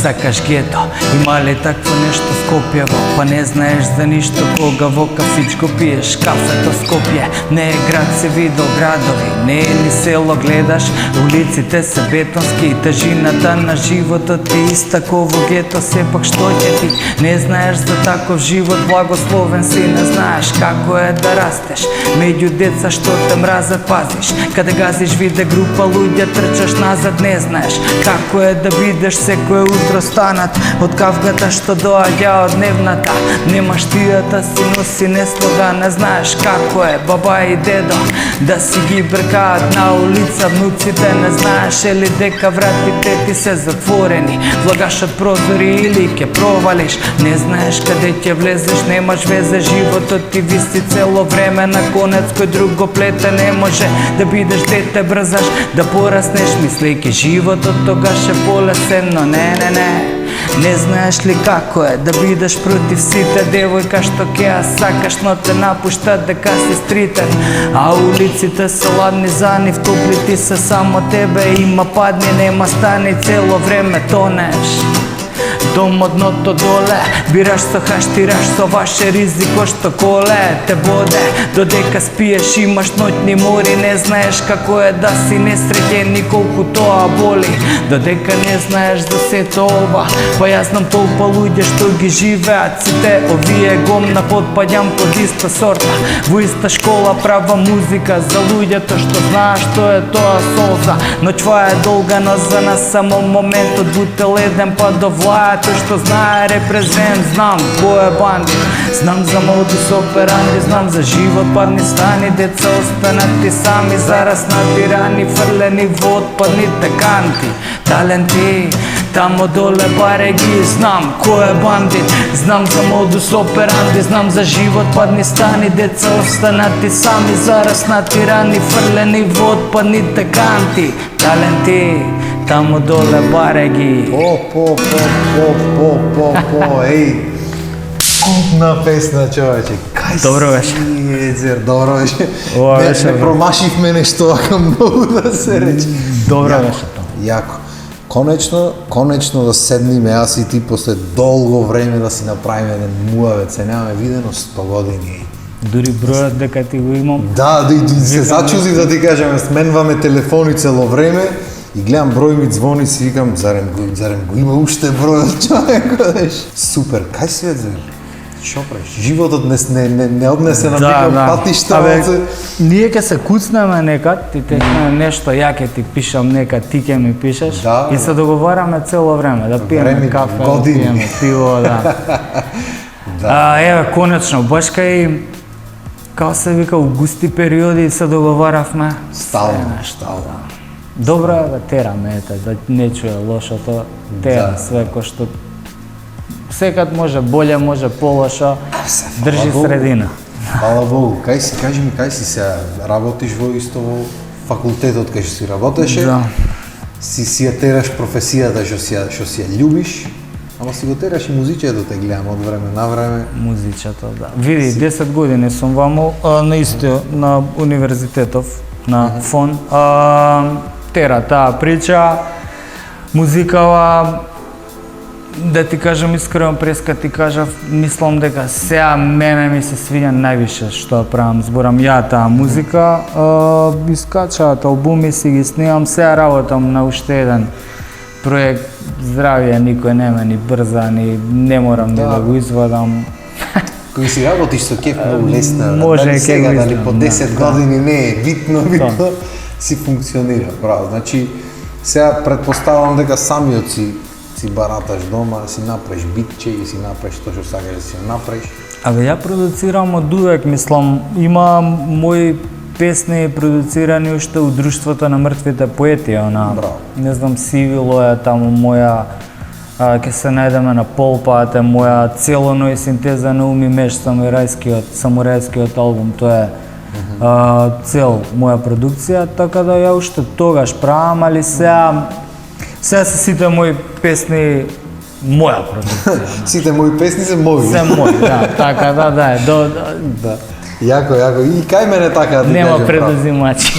Сакаш гето, има ли такво нещо в Скопјево? Па не знаеш за ништо кога во кафичко пиеш кафето Скопје. Не е град, се видел градови, не е ни село, гледаш улиците се бетонски и тежината на животот ти иста ко во гето. Сепак што ќе ти? Не знаеш за таков живот, благословен си, не знаеш како е да растеш меѓу деца што те мразат, пазиш каде газиш виде група луѓе, трчаш назад, не знаеш како е да бидеш секое утро станат од кавгата што доаѓа од дневната. Немаш тијата си носи неслога, не знаеш како е баба и дедо да си ги бркаат на улица внуците. Не знаеш ли дека вратите ти се затворени, влагашат прозори или ќе провалиш. Не знаеш каде ќе влезеш, немаш везе, животот ти виси цело време на конец, кој друго плете не може да бидеш дете, брзаш да пораснеш мислејќи животот тогаш е полесен, но не знаеш ли како е да бидеш против сите, девојка што ќе ја сакаш но те напушта дека си стритен, а улиците се ладни за нив, топли ти се само тебе, има падни, нема стани, цело време тонеш до модното доле, бираш со хаштираш со ваше ризико што коле те боде, додека спиеш имаш ноќни мори, не знаеш како е да си несреќен и колку тоа боли, додека не знаеш за сето ова. Па јас знам толпа луѓе што ги живеат сите овие гомна, потпаѓам под иста сорта, во иста школа права музика за луѓето што знаеш што е тоа солза. Ноќва е долга, но за нас само моментот, бутел еден па до влајат тој што знае репрезент. Знам кој е бандит, знам за модус операнди, знам за живот парни стани, деца останати сами, зараснати рани, фрлени во отпадните канти. Таленти тамо доле баре ги, знам кој е бандит, знам за модус операнди, знам за живот парни стани, деца останати сами, зараснати рани, фрлени во отпадните канти. Таленти тамо доле баре ги. Еј, купна песна, човече. Кај Добро беше. Езер, добро беше. Ова беше, Не промашивме нешто, ака многу да се рече. Добро беше тоа. Јако. Конечно да седниме, јас и ти после долго време да си направиме еден муавец, се немаме видено 100 години. Дури бројот дека ти го имам. Да, се зачузи да ти кажеме, сменваме телефони цело време и гледам број ми звони, си викам, зарем го има уште бројот, човек, супер, кај си е, шо правиш? Животот не однесе на никаков патишта. Ние ќе се куцнеме некад, ти технеме нешто, ја ќе ти пишам некад, ти ќе ми пишеш и се договараме цело време, да пиеме кафе, да пиеме пиво, да. Еве, конечно, баш кај, као се вика, у густи периоди се договаравме. Стално. Добро е да тераме, да не чуе лошото, тера све кој што секад може боле, може полошо, држи средина. Фала Богу, кажи ми, кај си сега, работиш во исто во факултетот кај што си работеше? Да. Си ја тераш професијата што си ја љубиш, ама си го тераш и музичето, те гледам од време на време. Музичето, да. Види, 10 години сум ваму, на исто, на универзитетов, на ФОН. Тера таа прича, музикава, да ти кажам искрено, преска ти кажав, мислам дека сега мене ми се свиѓа највише што ја правам, зборам ја таа музика, искачаат албуми, си ги снимам, сега работам на уште еден проект, здравје, никој нема ни брза, ни не морам да го извадам. Кој си работиш со кеф многу лесно, може дали ќе сега, го дали по 10 извадам, години не е битно, си функционира, право. Значи, сега предпоставам дека самиот си бараташ дома, да си направиш битче и си направиш тоа што сакаш да си ја направиш. Ја продуцирам од увек, мислам, има мои песни продуцирани уште у Друштвото на мртвите поети, не знам, Сивило е таму моја, ќе се најдеме на Полпаат е моја целоно и синтеза на Уми Меш, самурајскиот албум, тоа е цел моја продукција, така да ја уште тогаш правам, али сега се сите мои песни моја продукција. Сите мои песни се мои. Се мои, да, така да. Јако, јако. И кај мене така да ти Нема кажам, предузимачи.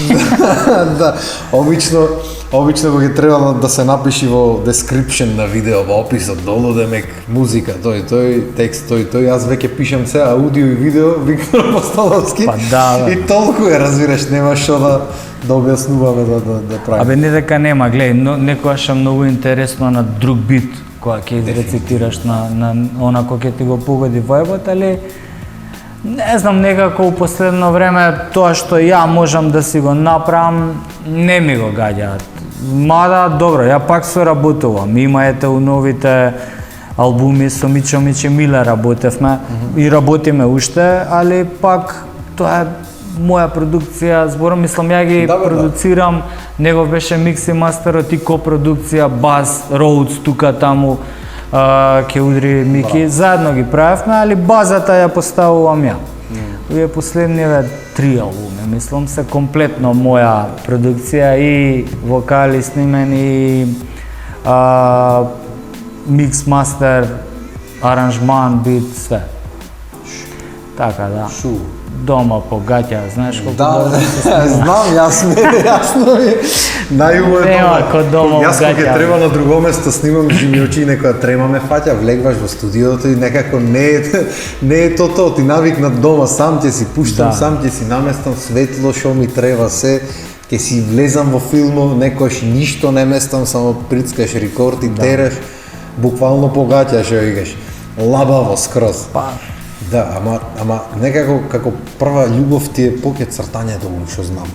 да, обично кога ќе требало да се напиши во description на видео, во описот долу демек музика, тој текст, тој јас веќе пишам се аудио и видео Виктор Апостоловски. Па да, бе. И толку е, разбираш, нема што да објаснуваме да правиме. Абе не дека нема, гледај, некогаш е многу интересно на друг бит кога ќе изрецитираш на она кој ќе ти го погоди вајбот, али не знам, некако у последно време тоа што ја можам да си го направам не ми го гаѓаат. Мада добро, ја пак соработувам. Има ете у новите албуми со Мичо Миле работевме и работиме уште, али пак тоа е моја продукција, зборам, мислам, ја ги продуцирам, него беше микс и мастерот и копродукција, бас, роудс, тука, таму, ќе удри Мики, заедно ги правевме, али базата ја поставувам ја. Овие последниве 3 албуми, мислам, се комплетно моја продукција и вокали снимени, микс, мастер, аранжман, бит, све. Така да. Дома по гаќа, знаеш колку да, знам, јасно ми. Најубаво е дома. Јас кога ќе треба на друго место снимам жимиочи и некоја трема ме фаќа, влегваш во студиото и некако не е тоа, ти навикнат дома, сам ќе си пуштам, сам ќе си наместам светло, што ми треба се, ќе си влезам во филмот, некојаш ништо не местам, само прицкаш рекорд и тераш, буквално по гаќа, што викаш, лабаво скроз. Да, ама некако како прва љубов ти е поќе цртањето, што знам.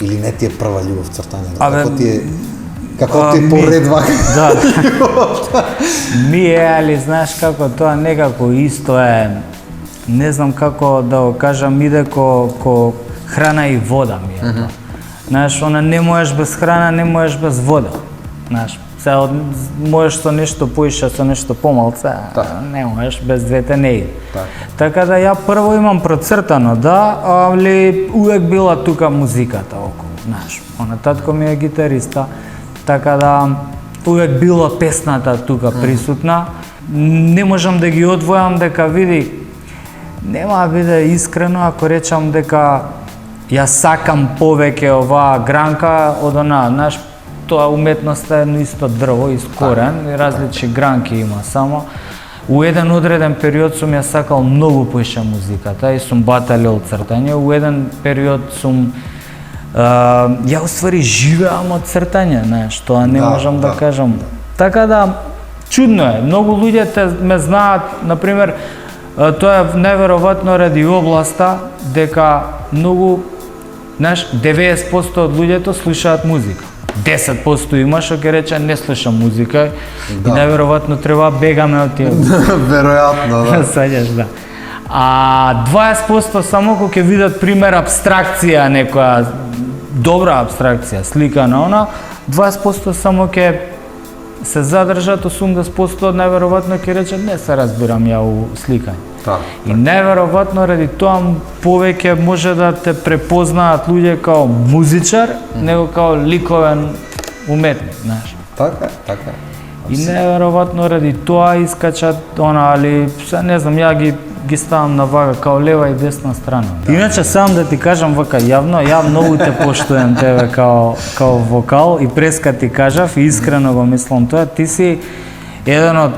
Или не ти е прва љубов цртањето, како ти е поредва. Да. Ми е, али знаеш како тоа некако исто е, не знам како да го кажам, иде ко храна и вода ми е тоа. Знаеш, она не можеш без храна, не можеш без вода. Знаеш, можеш со нешто поише, со нешто помалце, не можеш, без двете не иде. Така да ја прво имам процртано, да, али увек била тука музиката околу, знаеш. Она татко ми е гитариста, така да увек била песната тука присутна. Не можам да ги одвојам дека види, нема да биде искрено ако речам дека ја сакам повеќе оваа гранка од она, знаеш, тоа уметноста е едно исто дрво, искорен, и различни гранки има само. У еден одреден период сум ја сакал многу поише музиката и сум баталил цртање. У еден период сум ја уствари живеам од цртање, знаеш, тоа не можам да кажам. Така да чудно е. Многу луѓе ме знаат, например, тоа е неверојатно ради областа дека многу, знаеш, 90% од луѓето слушаат музика. 10% има што ќе рече не слушам музика и неверојатно треба бегаме од тие. Веројатно, да. Саѓаш, да. А 20% само кога ќе видат пример абстракција, некоја добра абстракција, слика на она, 20% само ќе се задржат, 80% неверојатно ќе рече не се разбирам ја у сликање. И неверојатно ради тоа повеќе може да те препознаат луѓе као музичар, него као ликовен уметник, знаеш. Така. И неверојатно ради тоа искачат она, али не знам, ја ги ставам на вага као лева и десна страна. Иначе сам да ти кажам вака јавно, ја многу те поштуjem тебе као вокал и преска ти кажав и искрено го мислам тоа, ти си еден од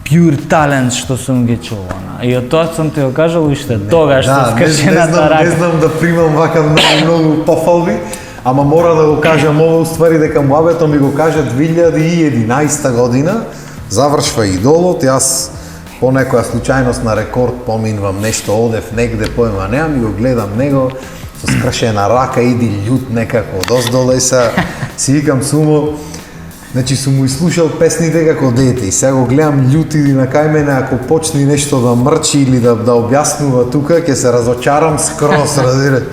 pure talent што сум ги чул, и од тоа сум ти го кажал уште тогаш со скршената рака. Не знам да примам вака многу пофалби, ама мора да го кажам ова уствари дека муабето ми го кажа 2011 година, завршва Идолот, јас по некоја случајност на рекорд поминувам нешто, одев негде, поема немам и го гледам него со скршена рака, иди љут некако доздоле, си викам сумо. Значи сум му изслушал песните како дете и сега го гледам љут иди на кај мене, ако почни нешто да мрчи или да објаснува тука, ќе се разочарам скроз, разбираш.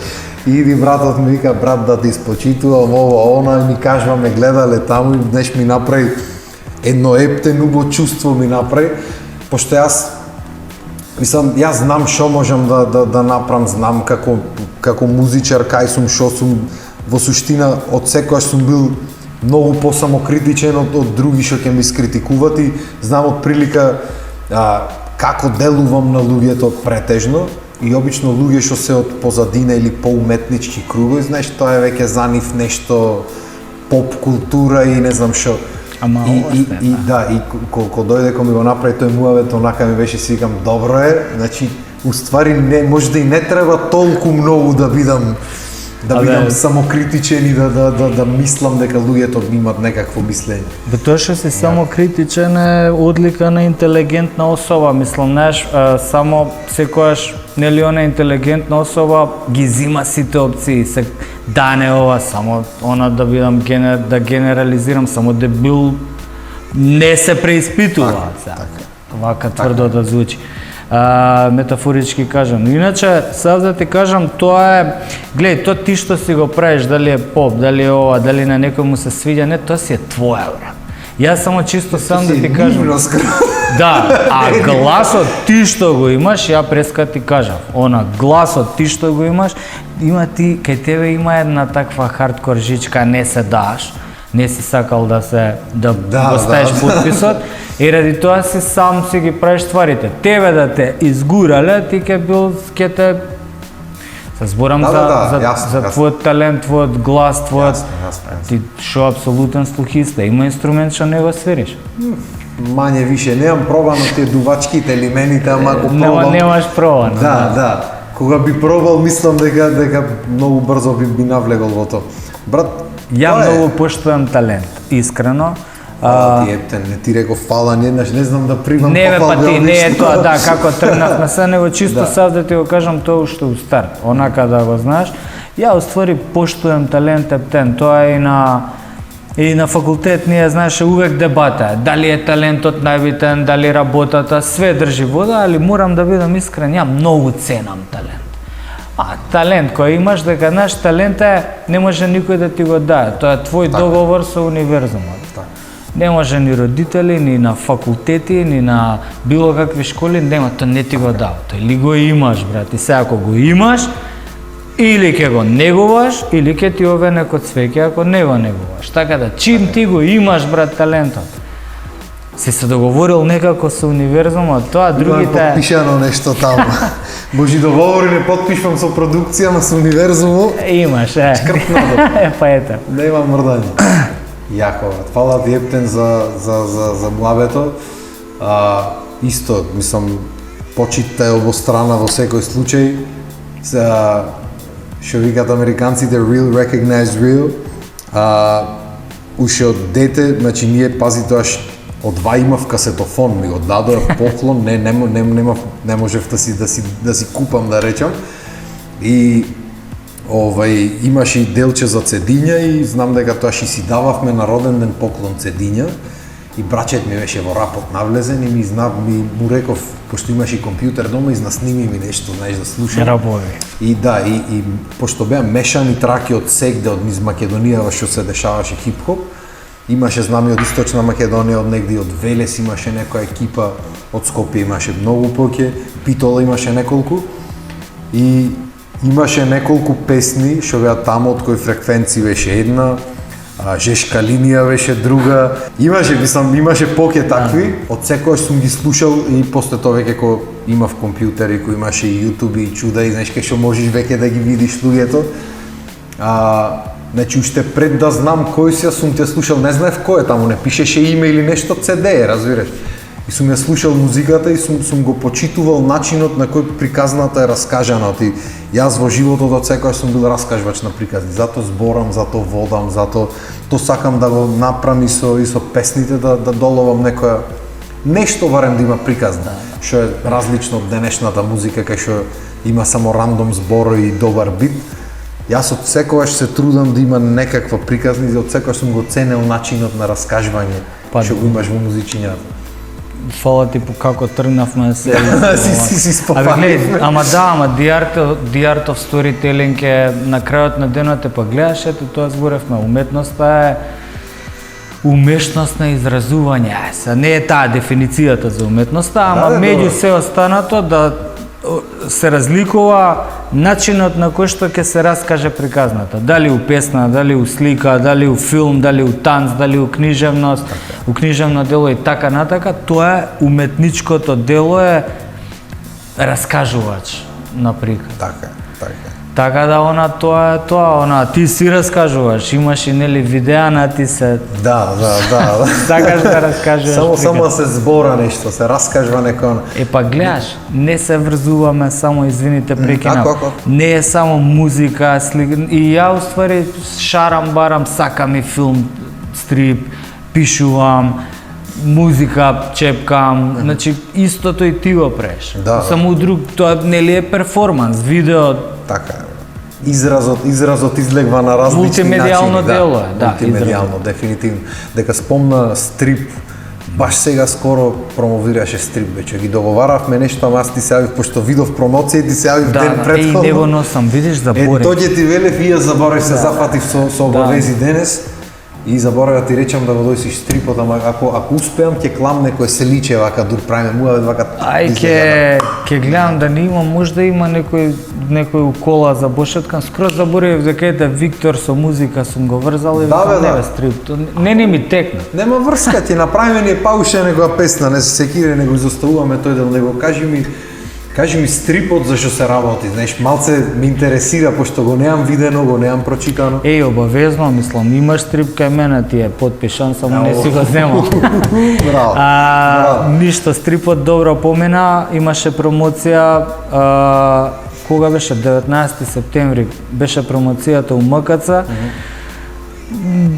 И иди братот ми вика, брат да те испочитувам ово, она, ми кажува, ме гледале таму и днеш ми направи едно ептен убо чувство ми направи, пошто мислам, јас знам што можам да направам, знам како музичар, кај сум, што сум, во суштина, од секојаш сум бил многу посамокритичен од други што ќе ми скритикуват и знам од прилика како делувам на луѓето претежно и обично луѓе што се од позадина или поуметнички кругови, знаеш, тоа е веќе за нив нешто поп култура и не знам што. Ама и да, и кога дојде кој ми го направи тој муавет, онака ми беше си викам добро е, значи уствари не може да и не треба толку многу да бидам самокритичен и да мислам дека луѓето имат некакво мислење. Тоа што си самокритичен е одлика на интелигентна особа, мислам, знаеш, само секогаш нели она интелигентна особа ги зима сите опции, да не ова, само она да бидам да генерализирам, само дебил не се преиспитува. Вака тврдо да звучи. Метафорички кажам. Иначе, сега да ти кажам, тоа е, гледај, тоа ти што си го правиш, дали е поп, дали е ова, дали на некој му се свиѓа, не, тоа си е твоја, брат. Јас само чисто сам да ти кажам. Да, а гласот ти што го имаш, ја преска ти кажав, она гласот ти што го имаш, има ти, кај тебе има една таква хардкор жичка, не се даш, не си сакал да го ставиш подписот, и ради тоа си сам си ги правиш стварите. Тебе да те изгурале, ти ке те се зборам за твојот талент, твојот глас, ти шо апсолутен слухиста, има инструмент што не го свириш. Мање више, немам пробано тие дувачките или мените, ама го пробам. Немаш пробано. Да. Кога би пробал, мислам дека многу брзо би навлегол во тоа. Брат, ја многу поштувам талент, искрено. Не ти реков фала еднаш, не знам да примам па ти не е тоа, да, како тргнавме се, него чисто сад да ти го кажам тоа уште у старт, онака да го знаеш. Ја уствари поштувам талент ептен, тоа и на факултет ние знаеше увек дебата, дали е талентот најбитен, дали работата, све држи вода, али морам да бидам искрен, ја многу ценам талент. Талент кој имаш, дека наш талент не може никој да ти го даде, тоа е твој договор со универзумот. Не може ни родители, ни на факултети, ни на било какви школи, нема, тоа не ти го дава. Тоа или го имаш, брат, и сега ако го имаш, или ќе го негуваш, или ќе ти овене код свеќе ако не го негуваш. Така да, чим ти го имаш, брат, талентот, си се договорил некако со универзумот, тоа другите... Имам подпишано нешто таму. Божи договори не подпишвам со продукција, но со универзумот... Имаш, па ето. Нема мрдање. Јако, фала ти Ептен за муабето. Исто, мислам, почитта е обострана во секој случај. Што викат американците, real recognize real. Уште од дете, значи ние, пази тоа, одва имав касетофон, ми го дадоа поклон, не можев да си купам, да речам. И имаше и делче за цедиња и знам дека тоа што си дававме на роден ден поклон цедиња и брачет ми беше во рапот навлезен и му реков, пошто имаше и компјутер дома, изнасними ми нешто, знаеш, да слушам. Рабови. И да, и пошто беа мешани траки од сегде, од низ Македонија, што се дешаваше хип-хоп, имаше знаме од Источна Македонија, од негде од Велес имаше некоја екипа, од Скопје имаше многу поќе, Питола имаше неколку и имаше неколку песни што беа таму, од кои фреквенци беше една, Жешка линија беше друга. Имаше поќе такви, од секојаш сум ги слушал и после тоа веќе кога имав компјутер и кој имаше и YouTube и чуда и знаеш кај што можеш веќе да ги видиш луѓето. Значи уште пред да знам кој си, сум те слушал, не знаев кој е таму, не пишеше име или нешто, CD, разбираш. И сум ја слушал музиката и сум го почитувал начинот на кој приказната е раскажана. Јас во животот од секојаш сум бил раскажувач на приказни, зато зборам, зато водам, зато то сакам да го направам и со песните да доловам некоја нешто барем да има приказна, што е различно од денешната музика кај што има само рандом зборови и добар бит. Јас од секогаш се трудам да има некаква приказна и од секогаш сум го ценел начинот на раскажување што го имаш во музичињата. Фала ти по како тргнавме се. Си спопадивме. Ама The Art of Storytelling е на крајот на денот, па гледаш, ето тоа зборевме, уметноста е умешност на изразување. Не е таа дефиницијата за уметноста, ама меѓу се останато да се разликува начинот на кој што ќе се раскаже приказната. Дали у песна, дали у слика, дали у филм, дали у танц, дали у книжевност, у книжевно дело и така натака, тоа е уметничкото дело е раскажувач. на приказ. Така, така. Така да тоа, ти си раскажуваш, имаш и нели видеа на ти се. Да. Сакаш да раскажуваш. Само да се збора нешто, се раскажува некој. Па гледаш, не се врзуваме само, извините, прекинав. Како? Не е само музика, слика. И ја уствари шарам барам, сакам и филм, стрип, пишувам, музика чепкам, значи истото и ти го преш. Да. Само друг, тоа нели е перформанс, видео. Така е. Изразот излегва на различни начини. Мултимедијално дело е, да. Мултимедијално, дефинитивно. Дека спомна стрип, баш сега скоро промовираше стрип, веќе ги договаравме нешто, ама аз ти се јавив, пошто видов промоција, ти се јавив ден предходно. Да, и не го носам, видиш, заборев. Тоѓе ти велев и ја заборев, се зафатив со обавези денес. И заборавя ти речам да го дојсиш стрипот, ама ако успеам ќе клам некој се личе вака дур правиме муавет вака. Ќе гледам да не има, можда има некој укола за бошеткан. Скроз заборев дека ете Виктор со музика сум го врзал и да. Стрип. Не ми текна. Нема врска, ти направиме ни пауше некоја песна, не се секире, него изоставуваме тој дел, него кажи ми стрипот зашто се работи, знаеш, малце ме интересира, пошто го неам видено, го неам прочитано. Обавезно, мислам, имаш стрип кај мене, ти е подпишан, само не си го земал. Браво. Ништо, стрипот добро помена, имаше промоција, кога беше, 19 септември, беше промоцијата у МКЦ.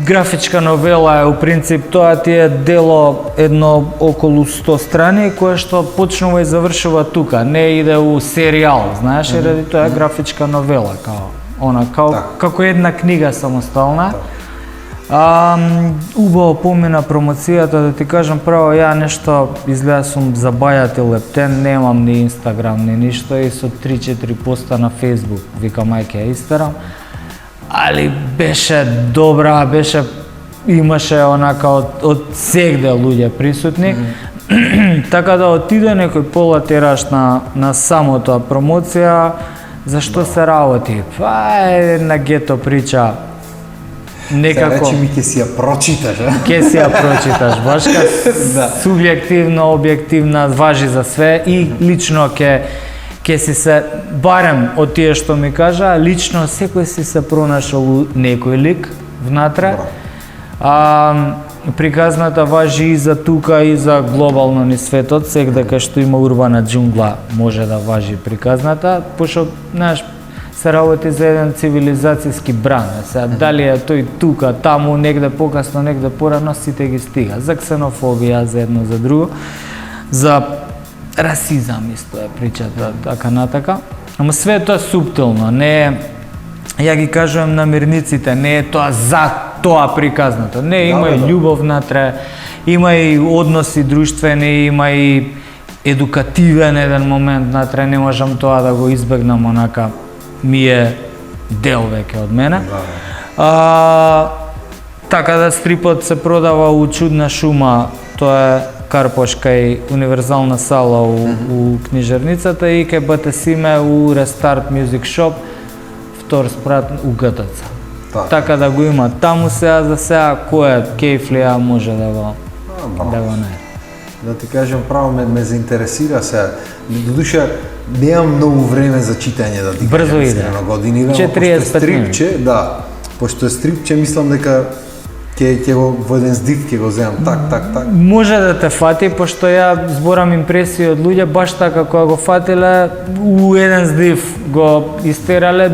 Графичка новела е, у принцип, тоа ти е дело едно околу 100 страни, кое што почнува и завршува тука, не иде у серијал, знаеш, и ради тоа е графичка новела, како една книга самостална. Убаво помина промоцијата, да ти кажам право, ја нешто изгледа сум забајат и лептен, немам ни Инстаграм, ни ништо, и со 3-4 поста на Фейсбук, викам ајке ја истерам. Али беше добра, имаше онака од сегде луѓе присутни. Така да отиде некој пола тираж на самото промоција, зашто се работи? Па е една гето прича. Некако речи ми ќе си ја прочиташ, а? Ќе си ја прочиташ, башка субјективно, објективна, важи за све и лично ќе си се, барем од тие што ми кажа, лично секој си се пронашол некој лик внатре. Приказната важи и за тука и за глобално ни светот, секаде кај што има урбана џунгла може да важи приказната, пошто, знаеш, се работи за еден цивилизацијски бран. Сега, дали е тој тука, таму, негде покасно, негде порано, сите ги стига. За ксенофобија, за едно, за друго. За расизам исто е причата, така натака. Ама све тоа суптилно, не е, ја ги кажувам на мирниците, не е тоа за тоа приказното. Не, има и љубов внатре, има и односи друштвени, има и едукативен еден момент внатре, не можам тоа да го избегнам, онака ми е дел веќе од мене. Така да стрипот се продава у Чудна шума, тоа е Карпош кај универзална сала у книжарницата и кај БТСиме у Рестарт Music Shop, втор спрат у ГТЦ. Така да го има таму сега, за сега кој кејфлија може да го најде. Да ти кажам право, ме заинтересира сега. Додуша, немам многу време за читање, да ти кажам. Брзо иде. 45 минути. Да, пошто е стрипче, мислам дека ќе го во еден здив ќе го земам так. Може да те фати, пошто ја зборам импресии од луѓе, баш така кога го фатиле, у еден здив го истерале,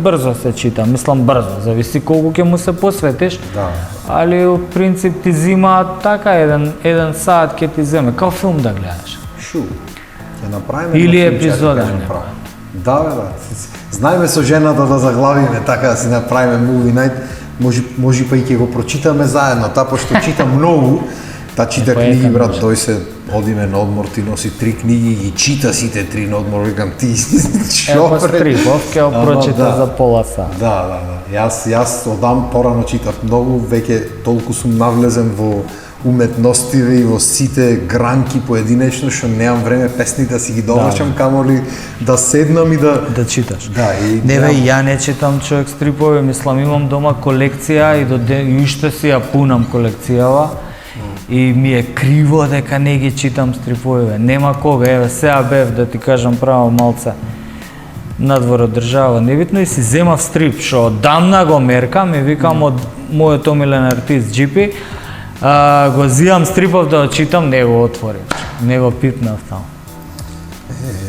брзо се чита, мислам брзо, зависи колку ќе му се посветиш. Да. Али у принцип ти зима така еден саат ќе ти земе, као филм да гледаш. Ќе направиме или епизода. Да. Знаеме со жената да заглавиме така да си направиме movie night. Може па и ќе го прочитаме заедно, пошто чита многу, чита книги, брат, тој се одиме на одмор, ти носи 3 книги и чита сите 3 на одмор, викам ти Ево Стрипов ќе го прочита за пола сат. Да. Јас одам порано читав многу, веќе толку сум навлезен во уметностиве и во сите гранки поединечно, што немам време песните да си ги довршам, камоли да седнам и да читаш. Да, и не бе, ја не читам човек стрипови, мислам имам дома колекција и уште си ја пунам колекцијава. И ми е криво дека не ги читам стрипови. Нема кога, еве сега бев да ти кажам право малце. надвор од држава, небитно, и си земав стрип, што одамна го меркам и викам од мојот омилен артист Джипи, го зијам стрипов да го читам, не го отворив, не го пипнав таму.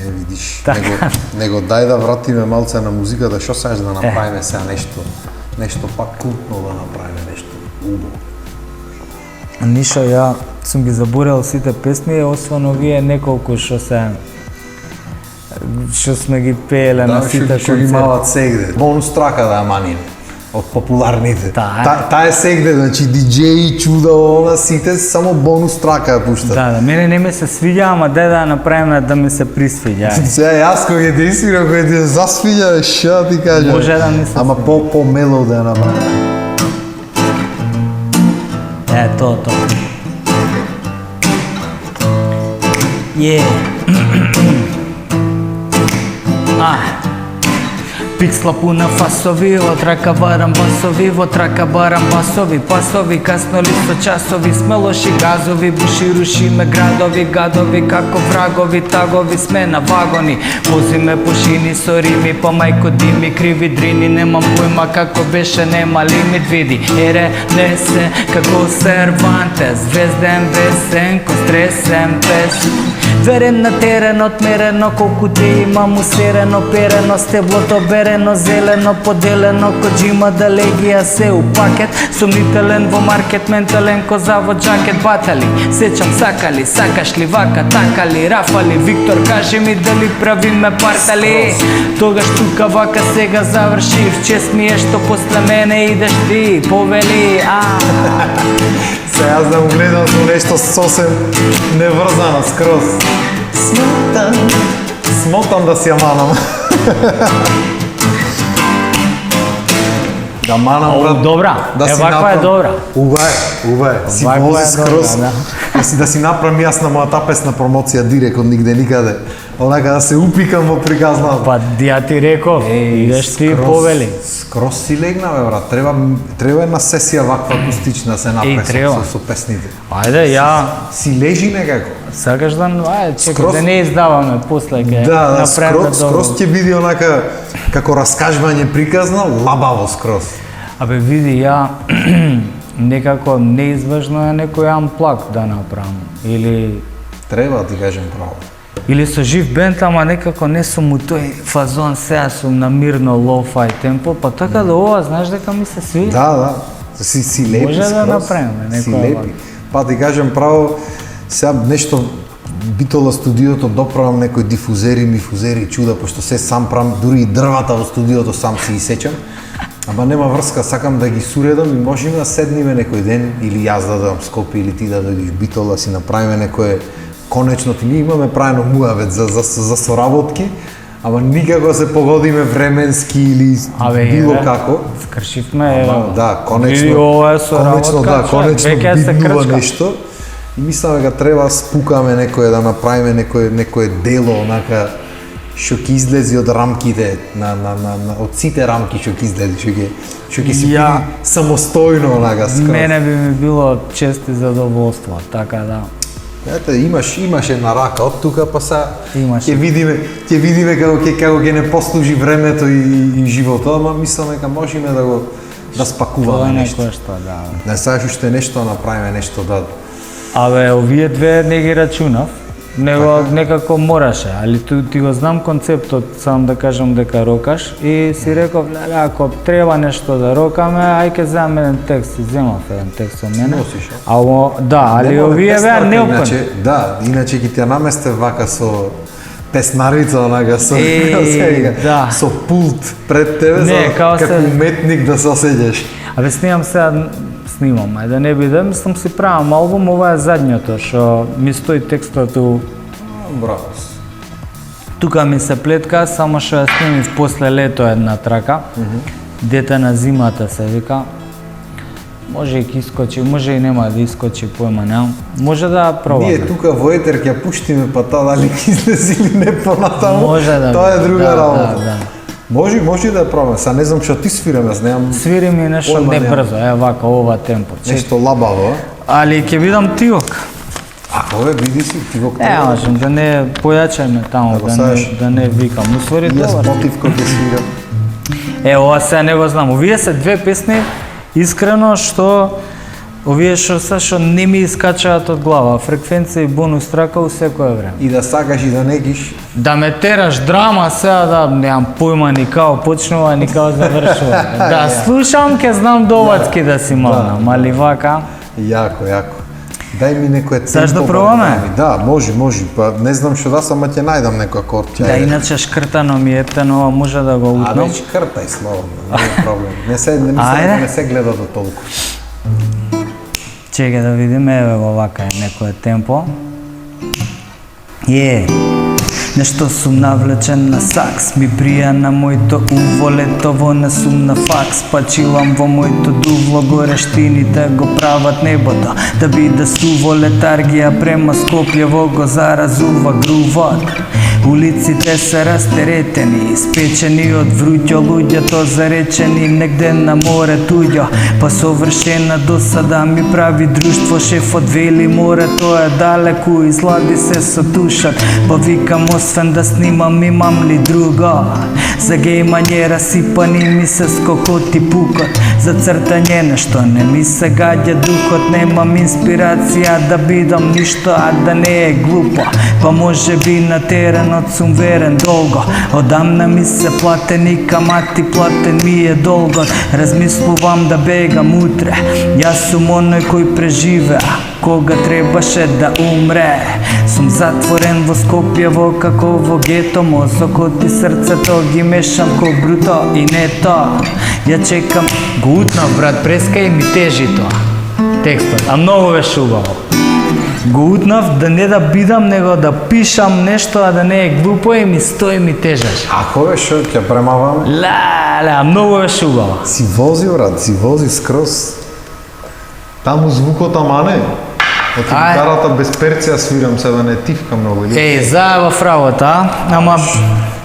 Видиш, Така. него дај да вратиме малце на музиката, што сакаш да направиме сега нешто пак култно да направиме, нешто убаво. Ништо, ја сум ги заборел сите песни, освен овие неколку што сме ги пееле на сите што ги имаат сегде. Бонус трака да ја маним од популарните. Таа е сегде, значи диџеи, чуда, она сите само бонус трака ја пуштат. Да, мене не ме се свиѓа, ама дај да ја направиме да ми се присвиѓа. Сега јас кога ќе ти свирам, кога ти се засвиѓа, што ти кажам? Може да ми се ама по мелоу да ја направиме. Тоа. Пиксла пуна фасови, од рака барам басови, во трака барам басови, пасови, касно ли со часови, сме лоши газови, буши рушиме градови, гадови, како врагови, тагови, сме на вагони, возиме по шини со рими, па мајко дими, криви дрини, немам појма како беше, нема лимит, види, ере, не се, како Сервантес, звезден, весен, ко стресен, пес. Верен на терен, отмерено, колку те имам усерено, перено, стеблото берено, зелено, поделено, ко джима да легија се у пакет, сомнителен во маркет, ментален ко завод джакет, батали, сечам сакали, сакаш ли вака, такали, рафали, Виктор, кажи ми дали правиме партали, тогаш тука вака сега завршив, чест ми е што после мене идеш ти, повели, Се јас да му гледам со нешто сосем неврзано, скроз. Смотам да си ја манам. Да манам, брат. Добра, ваква е добра. Ува е. Си вози скроз. Да си направам јас на мојата песна промоција директ од нигде никаде. Онака да се упикам во приказна. Па ја ти реков, идеш ти повели. Скроз си легнаве, брат. Треба една сесија ваква акустична се направи со песните. Ајде, ја си лежи некако. Сакаш да, чекай, да не издаваме после ќе направиме. Скроз ќе биде онака како раскажување приказна, лабаво скроз. Абе види, ја некако неизважно е некој амплак да направам или треба да ти кажем право. Или со жив бенд, ама некако не сум у тој фазон, сега сум на мирно лоу-фај темпо, па така да ова, знаеш дека ми се сви? Да, си лепи може скроз. Да направиме некој. Си лепи. Па ти кажем право, сега нешто битола студиото доправам некои дифузери, мифузери, чуда, пошто се сам правам, дури и дрвата во студиото сам си исечам. Ама нема врска, сакам да ги суредам и можеме да седниме некој ден, или јас да дадам Скопје, или ти да дојдеш битола, си направиме некое конечно, ние имаме правено муавет за соработки, ама никако се погодиме временски или било како. Скршивме, да, конечно биднува нешто. И мислам дека треба спукаме некое да направиме некое дело онака што ќе излези од рамките од сите рамки што ќе излези, што ќе си биде самостојно онака скроз. Мене би ми било чест и задоволство, така да. Ете, имаш една рака од тука, па са ќе видиме како ќе не послужи времето и животот, ама мислам дека можеме да спакуваме нешто. Не сакаш уште нешто да направиме нешто да. Абе, овие две не ги рачунав, него некако мораше, али ти го знам концептот, сам да кажам дека рокаш и си реков, ако треба нешто да рокаме, ај ќе земам еден текст, и земав еден текст со мене. Да, али овие беа неопходни. Да, иначе ќе ти ја наместев вака со песнарица, онака со пулт пред тебе, како уметник да се осеќаш. Абе, снимам, ајде да не биде, мислам си правам албум, ова е задњото, што ми стои текстот у... Браво. Тука ми се плетка, само што ја снимив после лето една трака, Дете на зимата се вика. Може и ќе искочи, може и нема да искочи, појма немам. Може да ја пробаме. Ние тука во етер ќе пуштиме, па таа дали ќе излези или не понатаму, тоа е друга работа. Може да ја пробаме, са не знам што ти свирам, јас немам... Свири ми нешто не брзо, вака, ова темпо. Нешто лабаво. Али ќе видам тиок. Кове, биди си, ти го можем да не појачаме таму, го саеш. да не викам. Усвори Јас добар. мотив кој ќе свирам. Ова сега не го знам. Овие се две песни, искрено, што овие што не ми искачаат од глава. Фреквенција и бонус трака у секое време. И да сакаш и да не гиш. Да ме тераш драма сега, да немам појма ни као почнува, ни као завршува. Да слушам, ке знам довадки да си малнам, али вака. Јако, јако. Дај ми некој темпо. Саш да пробаме? Да, може. Па не знам што да сам, ама ќе најдам некој акорд. Да, иначе шкртано ми ептено, може да го А утнам. веќе кртај слободно, не е проблем. Не се гледа до толку. Чекај да видиме, еве го вака е некое темпо. Нешто сум навлечен на сакс, ми прија на моето уво, летово не сум на факс, пачилам во моето дувло, горештините го прават небото, да биде суво, летаргија према Скопјево го заразува грувот. Улиците се растеретени, спечени од вруќо, луѓето заречени негде на море туѓо. Па совршена досада ми прави друштво, шефот вели морето е далеку, излади се со тушат. Па викам освен да снимам имам ли друго? За гејмање расипани ми се скокот и пукот, за цртање нешто не ми се гаѓа духот, немам инспирација да бидам ништо, а да не е глупо. Па може би на теренот сум верен долго, одамна ми се платени камати, платен ми е долгот. Размислувам да бегам утре, јас сум оној кој преживеа кога требаше да умре. Сум затворен во Скопјево како во гето, мозокот и срцето ги мешам ко бруто и не то. Ја чекам, го утнав брат, прескај ми тежи тоа текстот, а многу беше убаво. Го утнав да не да бидам, него да пишам нешто, а да не е глупо и ми стои ми тежаш. Ако е шо, ќе премавам. Ла, многу беше убаво. Си вози, брат, си вози скроз. Таму звукот амане. Од гитарата без перција свирам се да не тивка многу. Заеба в работа, ама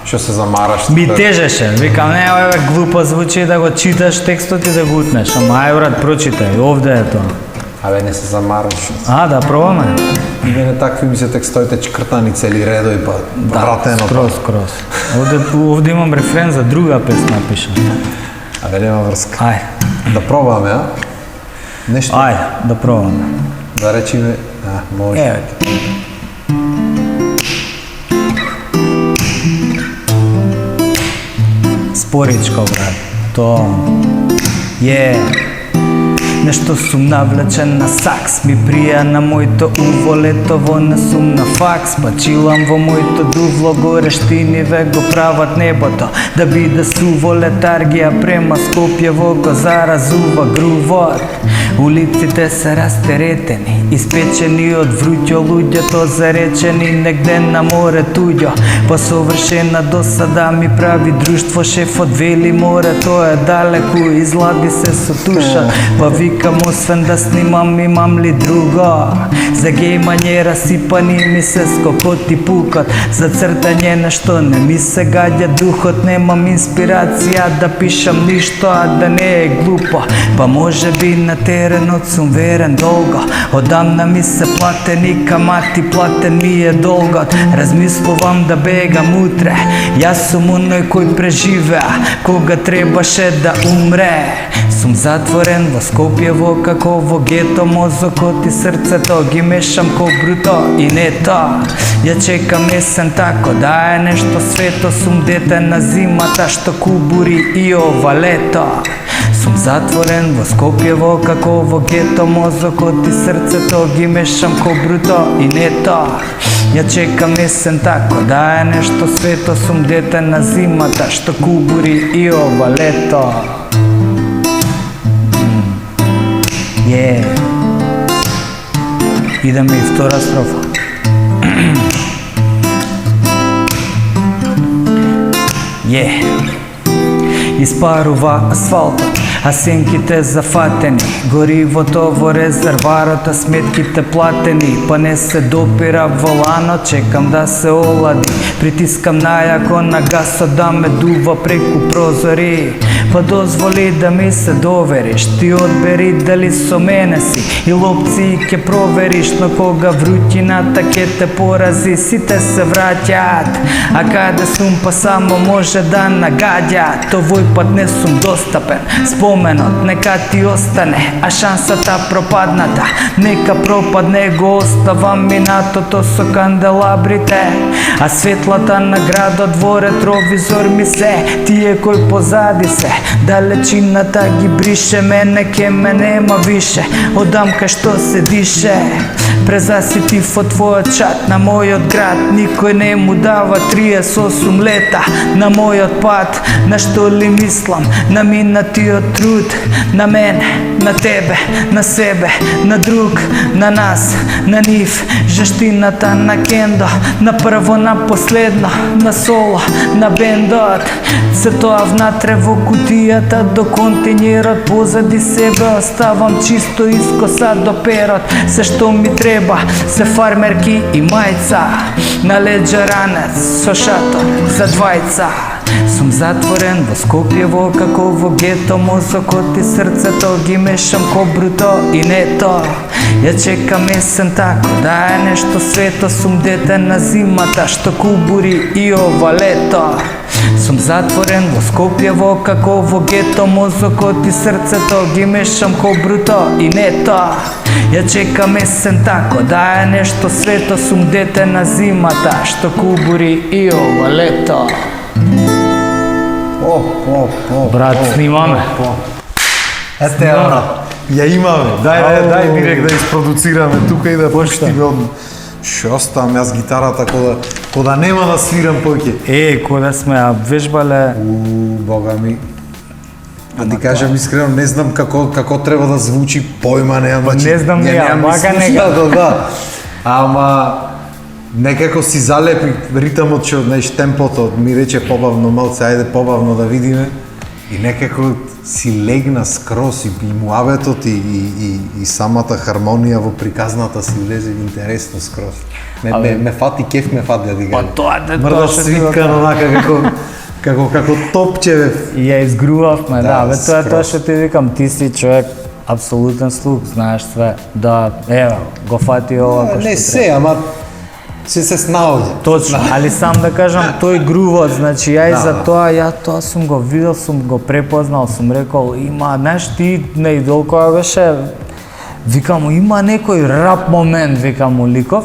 Што се замараш? ми тежеше. Викам, не, еве глупо звучи да го читаш текстот и да го утнеш. Ама ај брат, прочитај, овде е тоа. Абе, не се замараш. Да пробаме. И мене такви ми се текстоите чкртани цели редови, па вратено. Скроз. Овде имам рефрен за друга песна пишам. Абе, нема врска. Ај. Да пробаме, а? Нешто? Ај, да пробаме. Да речиме, може. Еве. Споричко, брат. Тоа нешто сум навлечен на сакс, ми прија на моето уво, летово не сум на факс, пачилам во моето дувло, горештиниве го прават небото, да биде суво, летаргија према Скопјево го заразува грувот. Улиците се растеретени, испечени од вруќо, луѓето заречени негде на море туѓо. Па совршена досада ми прави друштво, шефот вели морето е далеку, излади се со туша. Па викам освен да снимам имам ли друго? За гејмање расипани ми се скокот и пукот, за цртање нешто не ми се гаѓа духот, немам инспирација да пишам ништо, а да не е глупо. Па може би на теренот сум верен долго, одамна ми се платени камати, платен ми е долгот. Размислувам да бегам утре, јас сум оној кој преживеа кога требаше да умре. Сум затворен во Скопјево како во гето, мозокот и срцето ги мешам ко бруто и не то. Ја чекам есен тако да е нешто свето, сум дете на зимата што кубури и ова лето. Сум затворен во Скопјево како во гето, мозокот и срцето ги мешам ко бруто и не то. Ја чекам есен тако да е нешто свето, сум дете на зимата што кубури и ова лето. Идеме и втора строфа. Испарува асфалтот, а сенките зафатени, горивото во резерварот, а сметките платени, па не се допира воланот, чекам да се олади, притискам најако на гасот да ме дува преку прозори, Па дозволи да ми се довериш, ти одбери дали со мене си и лопци ќе провериш, но кога врутината ќе те порази, сите се враќаат, а каде сум па само може да нагадјат. Овој пат не сум достапен, споменот нека ти остане, а шансата пропадната нека пропадне, го оставам минатото со канделабрите, а светлата на градот во ретровизор ми се, тие кој позади се, далечината ги брише, мене ке ме нема више, одам кај што се дише, презаситив од твојот чат на мојот град, никој не му дава 38 лета на мојот пат, на што ли мислам, на минатиот труд, на мене, на тебе, на себе, на друг, на нас, на нив, жештината на кендо, на прво, на последно, на соло, на бендот, се тоа внатре во кутијата до контейнерот, позади себе оставам чисто искоса до перот, се што ми треба, се фармерки и мајца, на леđа ранец со шатор за двајца. Сум затворен во Скопјево како во гето, мозокот и срцето ги мешам ко бруто и нето. Ја чекам есен тако да е нешто свето, сум дете на зимата што кубури и ова лето. Сум затворен во Скопјево како во гето, мозокот и срцето ги мешам ко бруто и нето. Ја чекам есен тако да е нешто свето, сум дете на зимата што кубури и ова лето. Брат, снимаме. Ете ја, брат. Ја имаме. Дај директ да isproducirаме тука и да пуштиме од... Шо оставам јас гитарата ко да нема да свирам поќе. Кога сме вежбале... Бога ми. А ти кажам искрено, не знам како треба да звучи, појма немам. Не знам ни ја, мака нека. Да. Ама некако си залепи ритамот што, знаеш, темпото ми рече побавно малце, ајде побавно да видиме. И некако си легна скрос и муабетот и самата хармонија во приказната си влезе интересно скрос. Ме фати, кеф ме фати да ти кажа. Па тоа де мрда свиткан онака како топче бе. И ја изгрувавме, да, бе тоа е тоа скрос. што ти викам, ти си човек апсолутен слух, знаеш све, да, ево, го фати ова кој што Не се, ама се снаоѓа. Точно, али сам да кажам, тој грувот, значи ја и за тоа сум го видел, сум го препознал, сум рекол, има, знаеш, ти на Идол која беше, викам, има некој рап момент, викам, у ликов.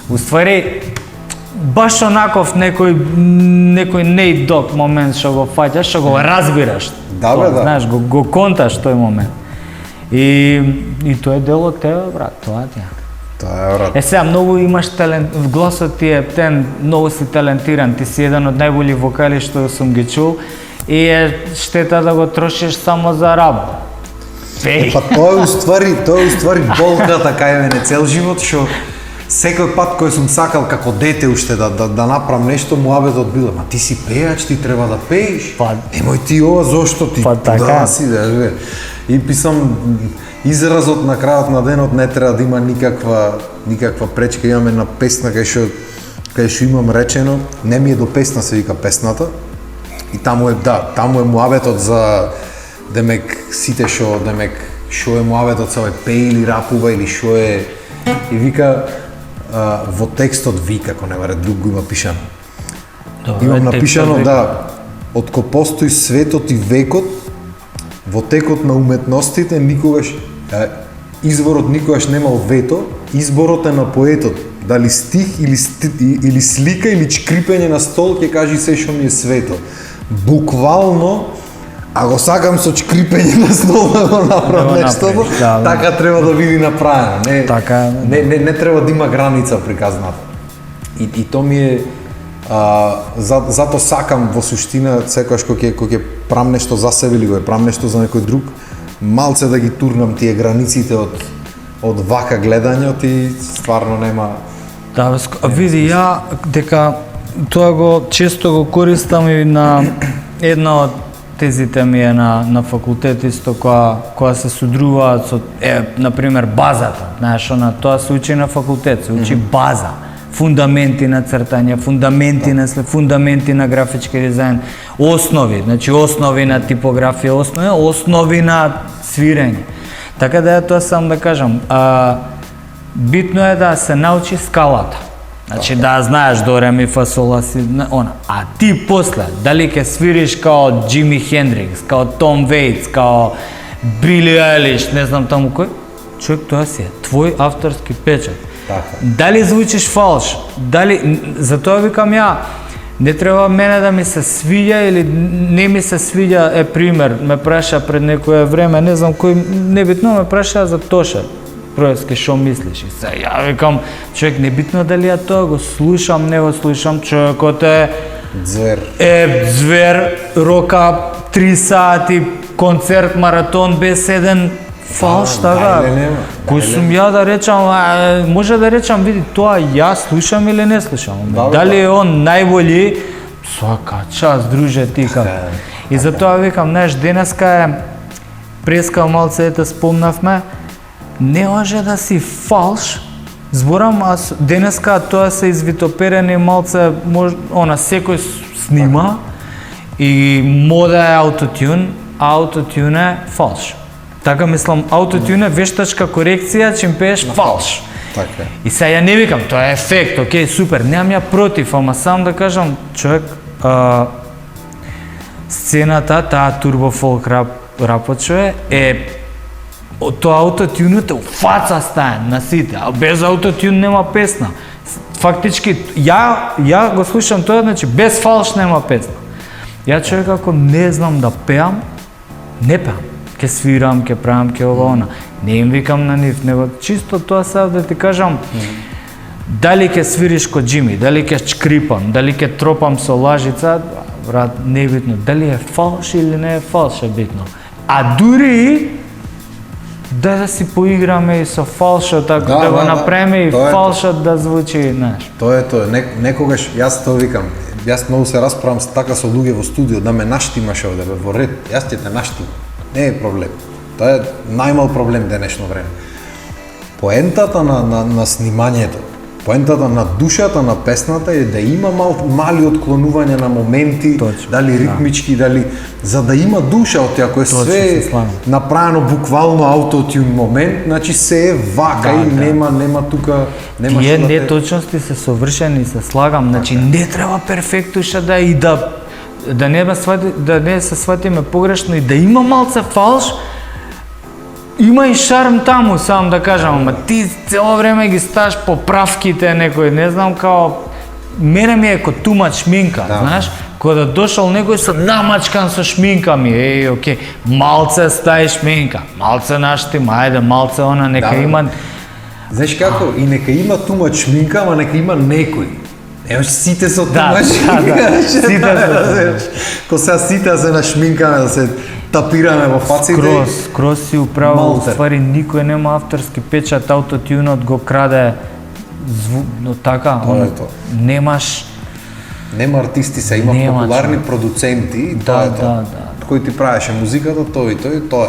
Уствари, баш онаков некој нејдок момент што го фаќаш, што го разбираш. Да, бе, да. Знаеш, го конташ тој момент. И тоа е дел од тебе, брат, тоа ти е. Тоа е, брат. Сега многу имаш талент, гласот ти е тен, многу си талентиран, ти си еден од најболи вокали што сум ги чул и е штета да го трошиш само за работа. Па тоа е уствари болката кај мене цел живот, што секој пат кој сум сакал како дете уште да направам нешто, муабетот било, ма ти си пејач, ти треба да пееш. Па, Емој ти ова, зошто ти? Па така. Да си, да. И писам, изразот на крајот на денот не треба да има никаква пречка. Имаме една песна кај што имам речено, не ми е до песна се вика песната. И таму е муабетот за демек сите шо е муабетот се пее или рапува или шо е, и вика во текстот вика, ако не варе друг го има пишано. Имам напишано од ко постои светот и векот, во текот на уметностите никогаш изворот никогаш немал вето, изборот е на поетот. Дали стих или слика или чкрипење на стол ќе кажи се што ми е свето. Буквално, а го сакам со чкрипење на стол да го направам нештото, така треба да биде направено. Не треба да има граница приказната. И то ми е зато сакам во суштина секогаш кога ќе правам нешто за себе или го правам нешто за некој друг, малце да ги турнам тие границите од вака гледањето и стварно нема. Да, види, ја дека тоа го често го користам и на една од тезите ми е на факултет исто која се судруваат со на пример базата. Знаеш, тоа се учи на факултет, се учи база, фундаменти на цртање, фундаменти на фундаменти на графички дизајн, основи, значи основи на типографија, основи на свирење. Така да тоа сам да кажам, битно е да се научи скалата. Значи да знаеш до ре ми фа сол ла си она. А ти после дали ќе свириш као Џими Хендрикс, као Том Вејтс, као Били Ајлиш, не знам таму кој, човек тоа си е твој авторски печат. Така. Дали звучиш фалш, дали затоа викам ја, не треба мене да ми се свиѓа или не ми се свиѓа, пример, ме праша пред некое време, не знам кој, небитно ме праша за Тоша. Пројске, шо мислиш? И се, ја викам, човек, небитно дали ја тоа го слушам, не го слушам, човекот е Звер. звер, рока 3 сати, концерт, маратон, без еден фалш, така. Кој сум ја да речам, може да речам, види, тоа ја слушам или не слушам. Дали е он најбољи, свака час, друже, ти како. И затоа викам, знаеш, денеска е, преска малце, ете спомнавме, не може да си фалш, зборам, а денеска тоа се извитоперени малце, она секој снима и мода е аутотюн, а аутотюн е фалш. Така мислам, аутотюн е вештачка корекција, чим пееш фалш. Така. И сега ја не викам, тоа е ефект, окей, супер, немам ја против, ама сам да кажам, човек, сцената, таа турбо фолк рапоче е тоа аутотюнот е у фаца стае на сите, а без аутотюн нема песна. Фактички, ја го слушам тоа, значи без фалш нема песна. Ја човек ако не знам да пеам, не пеам. Ке свирам, ке правам, ке ова она. Не им викам на нив, него чисто тоа сега да ти кажам, дали ке свириш ко Џими, дали ке чкрипам, дали ке тропам со лажица, брат, не е битно. Дали е фалш или не е фалш е битно. А дури да си поиграме и со фалшот, ако да го направиме и фалшот да звучи, знаеш. Тоа е тоа. Некогаш јас тоа викам. Јас многу се расправам така со луѓе во студио да ме наштимаш овде во ред. Јас ќе те наштимам. Не е проблем. Тоа е најмал проблем денешно време. Поентата на снимањето, поентата на душата на песната е да има мали отклонувања на моменти, Точно, дали ритмички, дали за да има душа од ако е све направено буквално аутотюн момент, значи се е вака и нема тука нема тие што да неточности се совршени, се слагам, значи не треба перфектуша да и да не се сватиме погрешно и да има малце фалш. Има и шарм таму, сам да кажам, ама ти цело време ги ставаш поправките некој, не знам, као мене ми е ко тума шминка, знаеш, кога да дошол некој со намачкан со шминка ми, окей, малце стаи шминка, малце наштим, ајде, малце она, нека има. Знаеш како, и нека има тума шминка, ама нека има некој. Емаш сите со тума шминка. Сите се. Ко сега сите се на шминкаме да се тапираме во фаците. Скроз си управо, уствари никој нема авторски печат, аутотюнот го краде но така, немаш... Нема артисти се, има популарни продуценти, тоа е тоа. Кој ти правеше музиката, тоа е тоа.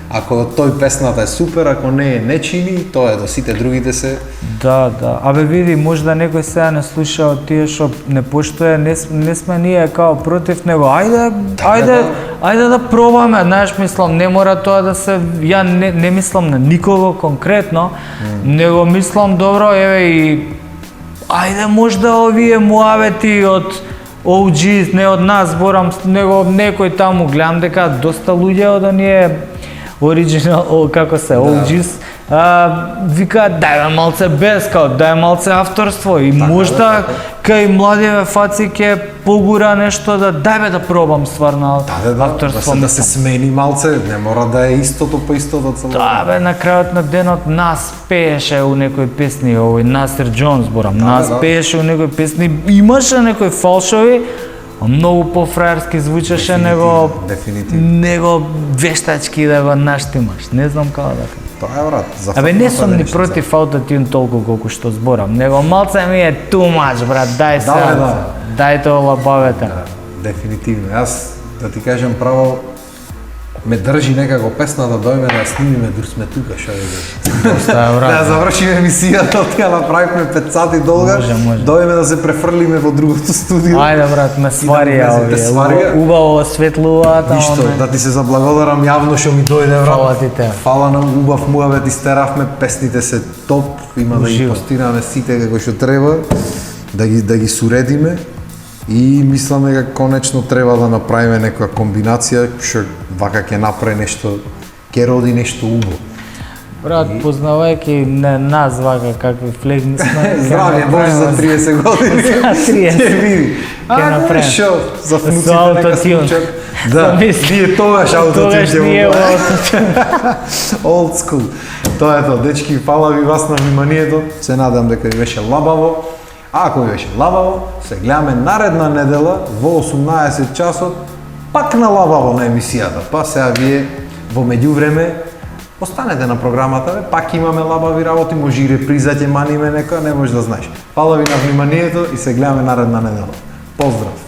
Ако тој песната е супер, ако не чини, тоа е, сите другите се... Да. Абе види, можда некој сега не слуша од тие што не поштоја, не сме ние као против него. Ајде да пробаме, знаеш, мислам, не мора тоа да се... Ја не мислам на никого конкретно, него мислам добро, еве и... Ајде можда овие муавети од OG, не од нас, зборам, него некој таму, гледам дека доста луѓе од оние оригинал, како се, OGs, вика, дај малце без, дај малце авторство и можда кај младиве фаци ќе погура нешто да дај да пробам стварно авторство. Да се смени малце, не мора да е истото по истото цело. Да, бе, на крајот на денот нас пееше у некои песни, овој Насир Џон зборам, нас пееше у некои песни, имаше некои фалшови, многу пофраерски звучеше него вештачки да го наштимаш. Не знам како да кажам. Тоа е брат. Абе не сум ни против аутотюн толку колку што зборам, него малце ми е too much, брат, дај се. Дај тоа лабавете. Дефинитивно. Јас да ти кажам право, ме држи некако песна да дојме да ја снимиме дур сме тука, шо е. Доста, брат. Да завршиме емисијата, од ја направивме 5 сати долга, Може. дојме да се префрлиме во другото студио. Ајде, брат, ме сварија влезете, овие. сварија. Убаво осветлуваат, Ништо, да ти се заблагодарам јавно што ми дојде, брат. Фала ти те. Фала на убав муавет истеравме, песните се топ, има да ги Уживо. постираме сите како што треба, да ги суредиме и мислам дека конечно треба да направиме некоја комбинација што вака ќе направи нешто, ќе роди нешто убаво. Брат, познавајќи не нас вака какви флегни сме. Здравје, Боже, за 30 години. За 30. Ќе види. Ќе направим. Шо, за внуците Со нека аутотюн. слушат. Да, ние тогаш аутотюн Тогаш ќе ние му во правиме. Old school. Тоа е тоа, дечки, фала ви вас на вниманието. Се надам дека ви беше лабаво. А ако ви беше лабаво, се гледаме наредна недела во 18 часот, пак на лабаво на емисијата. Па сега вие во меѓувреме останете на програмата, бе, пак имаме лабави работи, може и реприза ќе маниме некоја, не можеш да знаеш. Фала ви на вниманието и се гледаме наредна недела. Поздрав!